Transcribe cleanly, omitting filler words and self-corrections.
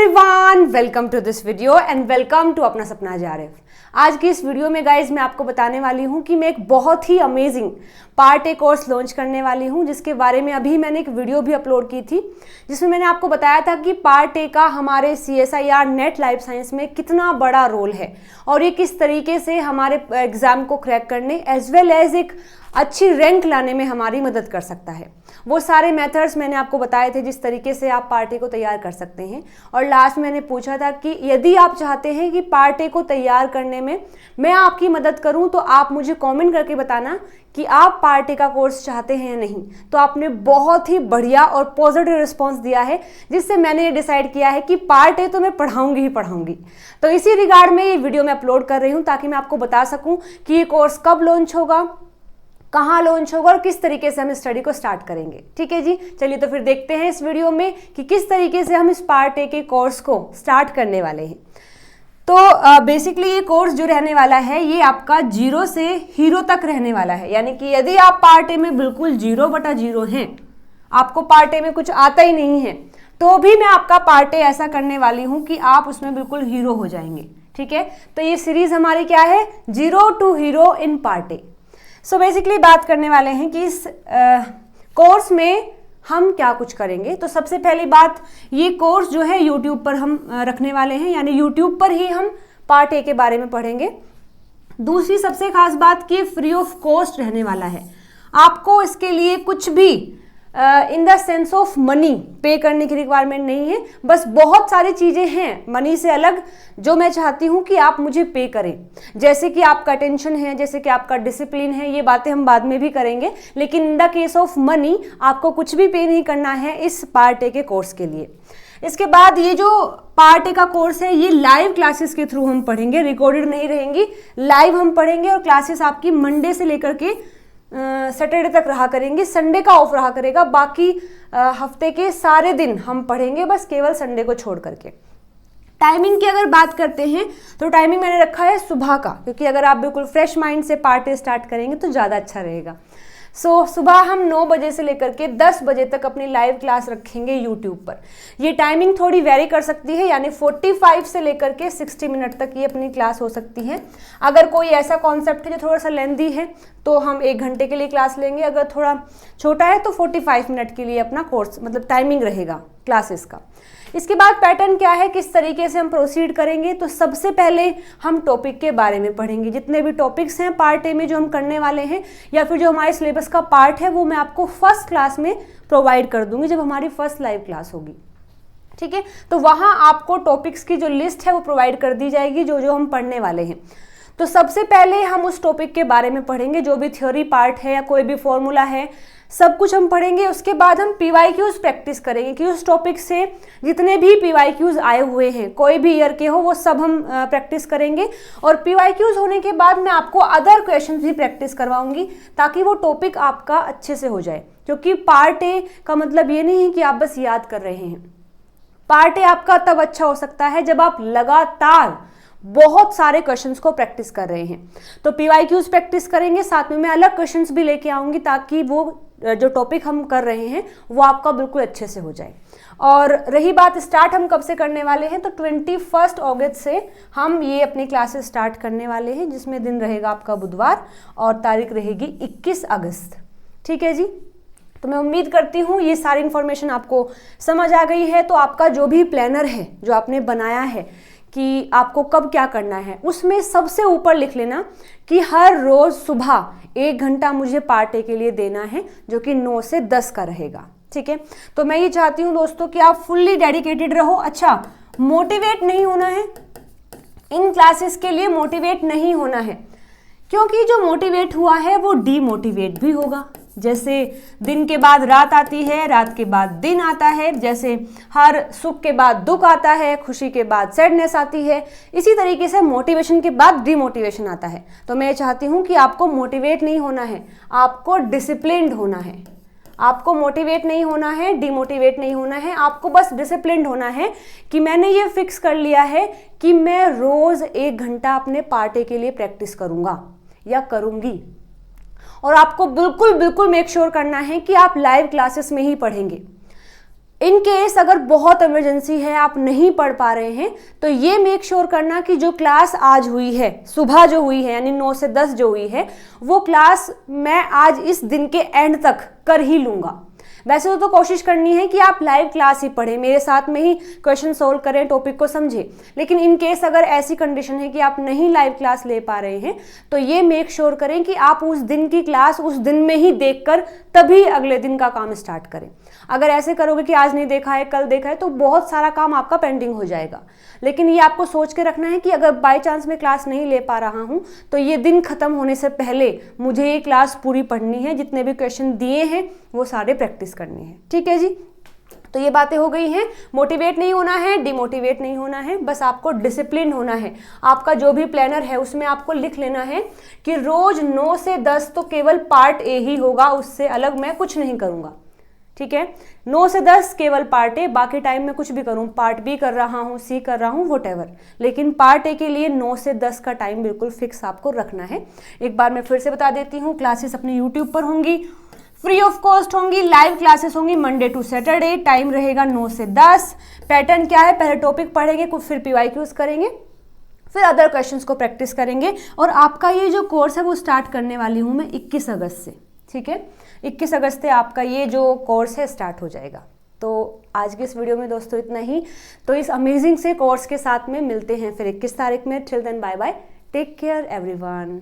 Everyone, welcome to this video and welcome to Apna Sapna Zarif. आज की इस वीडियो में गाइज मैं आपको बताने वाली हूँ कि मैं एक बहुत ही amazing part a course launch करने वाली हूँ, जिसके बारे में अभी मैंने एक वीडियो भी अपलोड की थी, जिसमें मैंने आपको बताया था कि पार्ट ए का हमारे CSIR नेट लाइफ साइंस में कितना बड़ा रोल है और ये किस तरीके से हमारे एग्जाम को क्रैक करने एज वेल एज एक अच्छी रैंक लाने में हमारी मदद कर सकता है। वो सारे मेथड्स मैंने आपको बताए थे जिस तरीके से आप पार्ट ए को तैयार कर सकते हैं। और लास्ट मैंने पूछा था कि यदि आप चाहते हैं कि पार्ट ए को तैयार करने में मैं आपकी मदद करूं तो आप मुझे कमेंट करके बताना कि आप पार्ट ए का कोर्स चाहते हैं या नहीं। तो आपने बहुत ही बढ़िया और पॉजिटिव रिस्पॉन्स दिया है, जिससे मैंने ये डिसाइड किया है कि पार्ट ए तो मैं पढ़ाऊंगी ही पढ़ाऊंगी। तो इसी रिगार्ड में ये वीडियो मैं अपलोड कर रही हूँ ताकि मैं आपको बता सकूँ कि ये कोर्स कब लॉन्च होगा, कहाँ लॉन्च होगा और किस तरीके से हम स्टडी को स्टार्ट करेंगे। ठीक है जी, चलिए तो फिर देखते हैं इस वीडियो में कि किस तरीके से हम इस पार्ट ए के कोर्स को स्टार्ट करने वाले हैं। तो बेसिकली ये कोर्स जो रहने वाला है ये आपका 0 से हीरो तक रहने वाला है। यानी कि यदि आप पार्ट ए में बिल्कुल 0/0 हैं, आपको पार्ट ए में कुछ आता ही नहीं है, तो भी मैं आपका पार्ट ए ऐसा करने वाली हूँ कि आप उसमें बिल्कुल हीरो हो जाएंगे। ठीक है, तो ये सीरीज हमारी क्या है, 0 to hero in part A. So basically बात करने वाले हैं कि इस कोर्स में हम क्या कुछ करेंगे। तो सबसे पहली बात, ये कोर्स जो है यूट्यूब पर हम रखने वाले हैं, यानी यूट्यूब पर ही हम पार्ट ए के बारे में पढ़ेंगे। दूसरी सबसे खास बात कि फ्री ऑफ कॉस्ट रहने वाला है। आपको इसके लिए कुछ भी in the sense of money पे करने की रिक्वायरमेंट नहीं है। बस बहुत सारी चीज़ें हैं मनी से अलग जो मैं चाहती हूँ कि आप मुझे पे करें, जैसे कि आपका अटेंशन है, जैसे कि आपका डिसिप्लिन है। ये बातें हम बाद में भी करेंगे, लेकिन in the case of money आपको कुछ भी पे नहीं करना है इस पार्ट ए के कोर्स के लिए। इसके बाद ये जो पार्ट ए का कोर्स है ये लाइव क्लासेस के थ्रू हम पढ़ेंगे, रिकॉर्डेड नहीं रहेंगी, लाइव हम पढ़ेंगे। और क्लासेस आपकी मंडे से लेकर के सैटरडे तक रहा करेंगी, संडे का ऑफ रहा करेगा। बाकी हफ्ते के सारे दिन हम पढ़ेंगे, बस केवल संडे को छोड़ करके। टाइमिंग की अगर बात करते हैं तो टाइमिंग मैंने रखा है सुबह का, क्योंकि अगर आप बिल्कुल फ्रेश माइंड से पार्ट ए स्टार्ट करेंगे तो ज़्यादा अच्छा रहेगा। सुबह हम 9 बजे से लेकर के 10 बजे तक अपनी लाइव क्लास रखेंगे यूट्यूब पर। ये टाइमिंग थोड़ी वेरी कर सकती है, यानी 45 से लेकर के 60 मिनट तक ये अपनी क्लास हो सकती है। अगर कोई ऐसा कॉन्सेप्ट है जो थोड़ा सा लेंदी है तो हम 1 घंटे के लिए क्लास लेंगे। अगर थोड़ा छोटा है तो 45 मिनट के लिए अपना कोर्स मतलब टाइमिंग रहेगा क्लासेस का। इसके बाद पैटर्न क्या है, किस तरीके से हम प्रोसीड करेंगे। तो सबसे पहले हम टॉपिक के बारे में पढ़ेंगे। जितने भी टॉपिक्स हैं पार्ट ए में जो हम करने वाले हैं, या फिर जो हमारे सिलेबस का पार्ट है, वो मैं आपको फर्स्ट क्लास में प्रोवाइड कर दूंगी जब हमारी फर्स्ट लाइव क्लास होगी। ठीक है, तो वहाँ आपको टॉपिक्स की जो लिस्ट है वो प्रोवाइड कर दी जाएगी जो जो हम पढ़ने वाले हैं। तो सबसे पहले हम उस टॉपिक के बारे में पढ़ेंगे, जो भी थ्योरी पार्ट है या कोई भी फॉर्मूला है, सब कुछ हम पढ़ेंगे। उसके बाद हम PYQs प्रैक्टिस करेंगे कि उस टॉपिक से जितने भी PYQs आए हुए हैं, कोई भी ईयर के हो, वो सब हम प्रैक्टिस करेंगे। और PYQs होने के बाद मैं आपको अदर क्वेश्चंस भी प्रैक्टिस करवाऊंगी ताकि वो टॉपिक आपका अच्छे से हो जाए। क्योंकि पार्ट ए का मतलब ये नहीं है कि आप बस याद कर रहे हैं। पार्ट ए आपका तब अच्छा हो सकता है जब आप लगातार बहुत सारे क्वेश्चंस को प्रैक्टिस कर रहे हैं। तो PYQs प्रैक्टिस करेंगे, साथ में मैं अलग क्वेश्चंस भी लेके आऊंगी ताकि वो जो टॉपिक हम कर रहे हैं वो आपका बिल्कुल अच्छे से हो जाए। और रही बात स्टार्ट हम कब से करने वाले हैं, तो 21 अगस्त से हम ये अपनी क्लासेस स्टार्ट करने वाले हैं, जिसमें दिन रहेगा आपका बुधवार और तारीख रहेगी 21 अगस्त। ठीक है जी, तो मैं उम्मीद करती हूँ ये सारी इन्फॉर्मेशन आपको समझ आ गई है। तो आपका जो भी प्लानर है जो आपने बनाया है कि आपको कब क्या करना है, उसमें सबसे ऊपर लिख लेना कि हर रोज सुबह 1 घंटा मुझे पार्ट ए के लिए देना है, जो कि 9 से 10 का रहेगा। ठीक है, तो मैं ये चाहती हूँ दोस्तों कि आप फुल्ली डेडिकेटेड रहो। अच्छा, मोटिवेट नहीं होना है इन क्लासेस के लिए, मोटिवेट नहीं होना है, क्योंकि जो मोटिवेट हुआ है वो डीमोटिवेट भी होगा। जैसे दिन के बाद रात आती है, रात के बाद दिन आता है, जैसे हर सुख के बाद दुख आता है, खुशी के बाद सैडनेस आती है, इसी तरीके से मोटिवेशन के बाद डिमोटिवेशन आता है। तो मैं चाहती हूँ कि आपको मोटिवेट नहीं होना है, आपको डिसिप्लिन्ड होना है। आपको मोटिवेट नहीं होना है, डिमोटिवेट नहीं होना है, आपको बस डिसिप्लिन्ड होना है कि मैंने ये फिक्स कर लिया है कि मैं रोज 1 घंटा अपने पार्ट ए के लिए प्रैक्टिस करूँगा या करूँगी। और आपको बिल्कुल बिल्कुल मेक श्योर करना है कि आप लाइव क्लासेस में ही पढ़ेंगे। इन केस अगर बहुत इमरजेंसी है, आप नहीं पढ़ पा रहे हैं, तो ये मेक श्योर करना कि जो क्लास आज हुई है, सुबह जो हुई है यानी 9 से 10 जो हुई है, वो क्लास मैं आज इस दिन के एंड तक कर ही लूँगा। वैसे तो कोशिश करनी है कि आप लाइव क्लास ही पढ़ें, मेरे साथ में ही क्वेश्चन सोल्व करें, टॉपिक को समझें। लेकिन इन केस अगर ऐसी कंडीशन है कि आप नहीं लाइव क्लास ले पा रहे हैं, तो ये मेक श्योर करें कि आप उस दिन की क्लास उस दिन में ही देखकर तभी अगले दिन का काम स्टार्ट करें। अगर ऐसे करोगे कि आज नहीं देखा है, कल देखा है, तो बहुत सारा काम आपका पेंडिंग हो जाएगा। लेकिन ये आपको सोच के रखना है कि अगर बाय चांस मैं क्लास नहीं ले पा रहा हूँ, तो ये दिन खत्म होने से पहले मुझे ये क्लास पूरी पढ़नी है, जितने भी क्वेश्चन दिए हैं वो सारे प्रैक्टिस करने हैं। ठीक है जी, तो ये बातें हो गई हैं। मोटिवेट नहीं होना है, डिमोटिवेट नहीं होना है, बस आपको डिसिप्लिन होना है। आपका जो भी प्लानर है उसमें आपको लिख लेना है कि रोज 9 से 10 तो केवल पार्ट ए ही होगा, उससे अलग मैं कुछ नहीं करूँगा। ठीक है, 9 से 10 केवल पार्ट ए, बाकी टाइम में कुछ भी करूँ, पार्ट बी कर रहा हूँ, सी कर रहा हूँ, व्हाटएवर, लेकिन पार्ट ए के लिए 9 से 10 का टाइम बिल्कुल फिक्स आपको रखना है। एक बार मैं फिर से बता देती हूँ, क्लासेस अपने यूट्यूब पर होंगी, फ्री ऑफ कॉस्ट होंगी, लाइव क्लासेस होंगी मंडे टू सैटरडे, टाइम रहेगा 9 से 10। पैटर्न क्या है, पहले टॉपिक पढ़ेंगे, कुछ फिर PYQs करेंगे, फिर अदर क्वेश्चंस को प्रैक्टिस करेंगे। और आपका ये जो कोर्स है वो स्टार्ट करने वाली हूँ मैं 21 अगस्त से। ठीक है, 21 अगस्त से आपका ये जो कोर्स है स्टार्ट हो जाएगा। तो आज की इस वीडियो में दोस्तों इतना ही। तो इस अमेजिंग से कोर्स के साथ में मिलते हैं फिर 21 तारीख में। Till then bye bye, take care everyone.